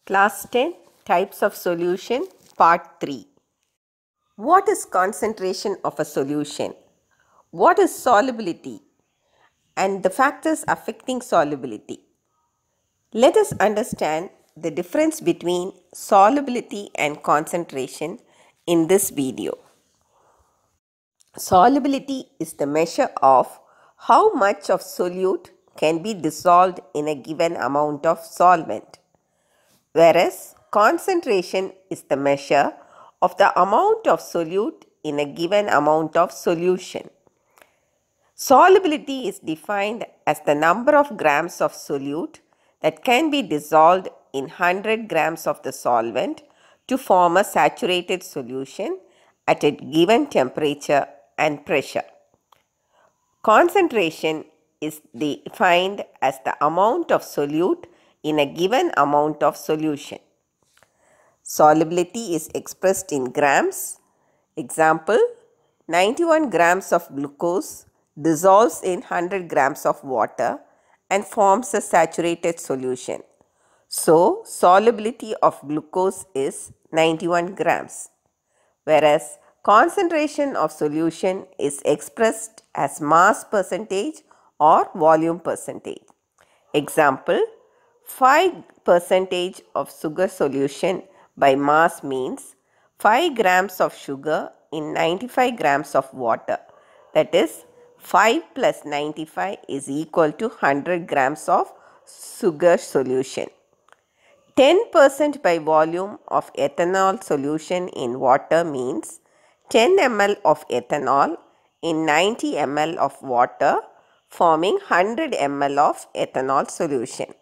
Class 10 Types of Solution Part 3. What is concentration of a solution? What is solubility? And the factors affecting solubility. Let us understand the difference between solubility and concentration in this video. Solubility is the measure of how much of solute can be dissolved in a given amount of solvent, whereas concentration is the measure of the amount of solute in a given amount of solution. Solubility is defined as the number of grams of solute that can be dissolved in 100 grams of the solvent to form a saturated solution at a given temperature and pressure. Concentration is defined as the amount of solute in a given amount of solution. Solubility is expressed in grams. Example, 91 grams of glucose dissolves in 100 grams of water and forms a saturated solution. So, solubility of glucose is 91 grams, whereas concentration of solution is expressed as mass percentage or volume percentage. Example, 5% of sugar solution by mass means 5 grams of sugar in 95 grams of water. That is, 5 plus 95 is equal to 100 grams of sugar solution. 10% by volume of ethanol solution in water means 10 ml of ethanol in 90 ml of water, forming 100 ml of ethanol solution.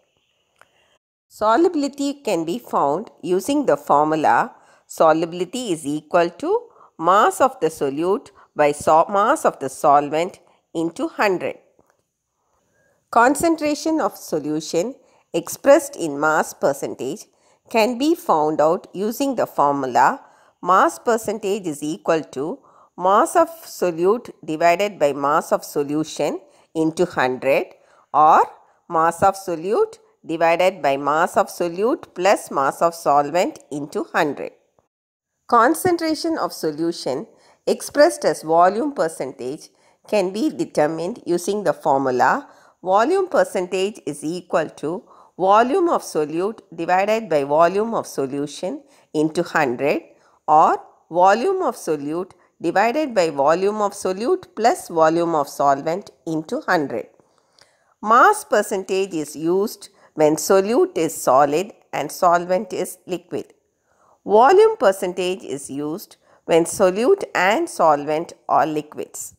Solubility can be found using the formula solubility is equal to mass of the solute by mass of the solvent into 100. Concentration of solution expressed in mass percentage can be found out using the formula mass percentage is equal to mass of solute divided by mass of solution into 100 or mass of solute divided by mass of solute plus mass of solvent into 100. Concentration of solution expressed as volume percentage can be determined using the formula volume percentage is equal to volume of solute divided by volume of solution into 100 or volume of solute divided by volume of solute plus volume of solvent into 100. Mass percentage is used when solute is solid and solvent is liquid. Volume percentage is used when solute and solvent are liquids.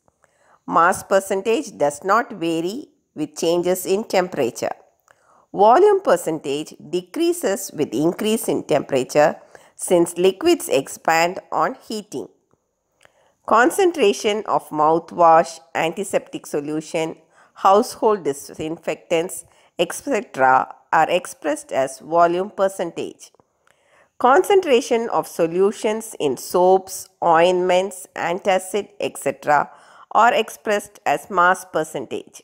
Mass percentage does not vary with changes in temperature. Volume percentage decreases with increase in temperature since liquids expand on heating. Concentration of mouthwash, antiseptic solution, household disinfectants, etc. are expressed as volume percentage. Concentration of solutions in soaps, ointments, antacid, etc. are expressed as mass percentage.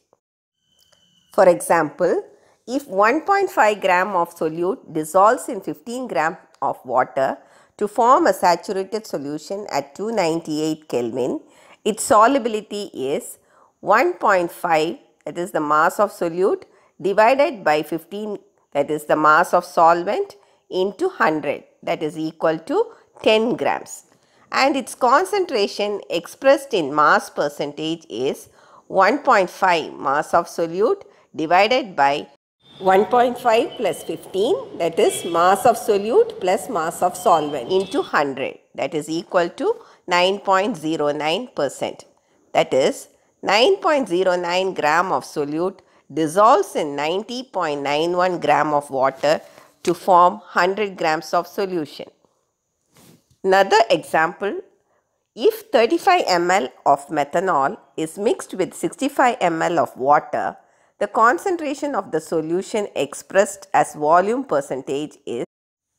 For example, if 1.5 gram of solute dissolves in 15 gram of water to form a saturated solution at 298 Kelvin, its solubility is 1.5, that is the mass of solute, divided by 15, that is the mass of solvent, into 100, that is equal to 10 grams. And its concentration expressed in mass percentage is 1.5 mass of solute divided by 1.5 plus 15, that is mass of solute plus mass of solvent into 100, that is equal to 9.09%. That is 9.09 gram of solute dissolves in 90.91 gram of water to form 100 grams of solution. Another example, if 35 ml of methanol is mixed with 65 ml of water, the concentration of the solution expressed as volume percentage is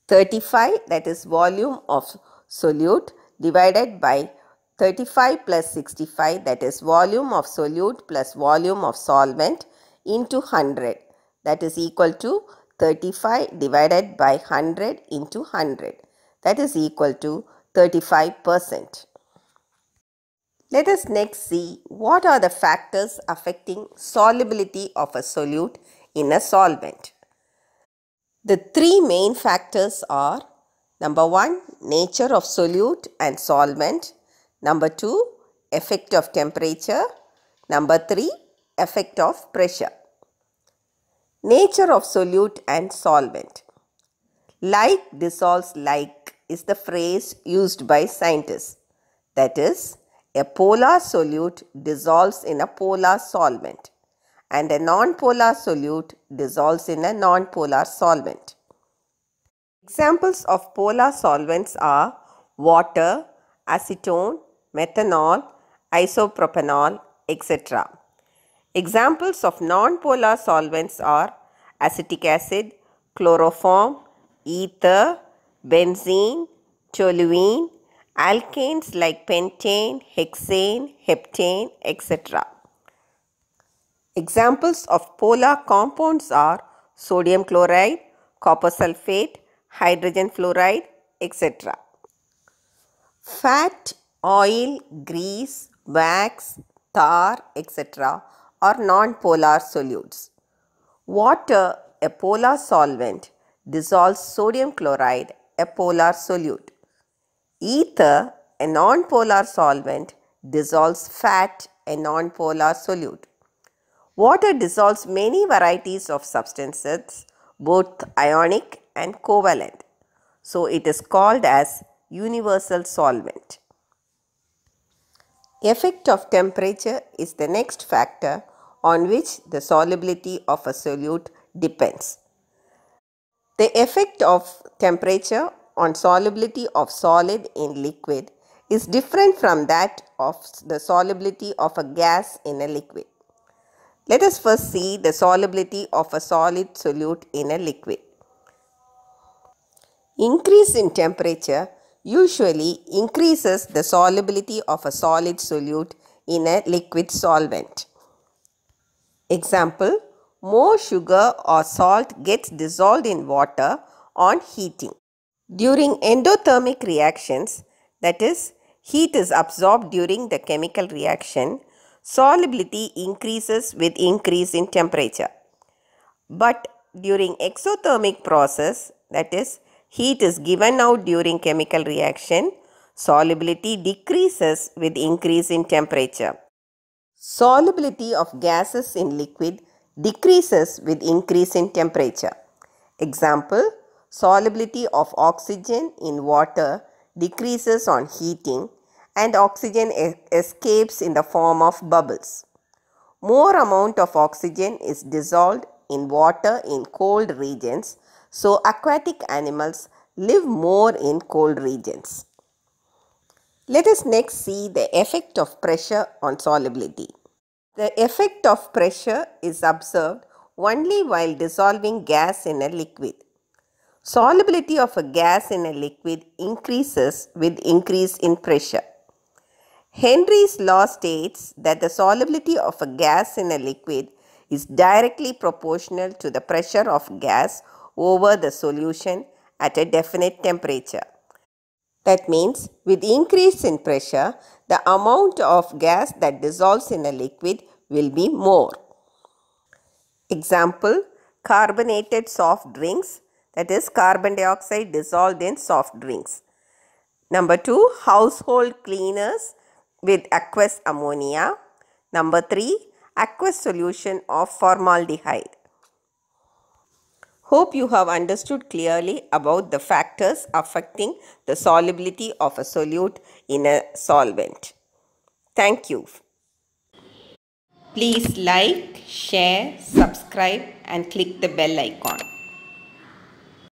35, that is volume of solute, divided by 35 plus 65, that is volume of solute plus volume of solvent into 100, that is equal to 35 divided by 100 into 100. That is equal to 35%. Let us next see what are the factors affecting solubility of a solute in a solvent. The three main factors are: number 1, nature of solute and solvent; number 2, effect of temperature; number 3, effect of pressure. Nature of solute and solvent. Like dissolves like is the phrase used by scientists. That is, a polar solute dissolves in a polar solvent and a non-polar solute dissolves in a non-polar solvent. Examples of polar solvents are water, acetone, methanol, isopropanol, etc. Examples of non-polar solvents are acetic acid, chloroform, ether, benzene, toluene, alkanes like pentane, hexane, heptane, etc. Examples of polar compounds are sodium chloride, copper sulfate, hydrogen fluoride, etc. Fat, oil, grease, wax, tar, etc. are non-polar solutes. Water, a polar solvent, dissolves sodium chloride, a polar solute. Ether, a non-polar solvent, dissolves fat, a non-polar solute. Water dissolves many varieties of substances, both ionic and covalent. So it is called as universal solvent. Effect of temperature is the next factor on which the solubility of a solute depends. The effect of temperature on solubility of solid in liquid is different from that of the solubility of a gas in a liquid. Let us first see the solubility of a solid solute in a liquid. Increase in temperature usually increases the solubility of a solid solute in a liquid solvent. Example, more sugar or salt gets dissolved in water on heating. During endothermic reactions, that is, heat is absorbed during the chemical reaction, solubility increases with increase in temperature. But during exothermic process, that is, heat is given out during chemical reaction, solubility decreases with increase in temperature. Solubility of gases in liquid decreases with increase in temperature. Example, solubility of oxygen in water decreases on heating and oxygen escapes in the form of bubbles. More amount of oxygen is dissolved in water in cold regions, so aquatic animals live more in cold regions. Let us next see the effect of pressure on solubility. The effect of pressure is observed only while dissolving gas in a liquid. Solubility of a gas in a liquid increases with increase in pressure. Henry's law states that the solubility of a gas in a liquid is directly proportional to the pressure of gas over the solution at a definite temperature. That means, with increase in pressure, the amount of gas that dissolves in a liquid will be more. Example, carbonated soft drinks, that is carbon dioxide dissolved in soft drinks. Number 2, household cleaners with aqueous ammonia. Number 3, aqueous solution of formaldehyde. Hope you have understood clearly about the factors affecting the solubility of a solute in a solvent. Thank you. Please like, share, subscribe and click the bell icon.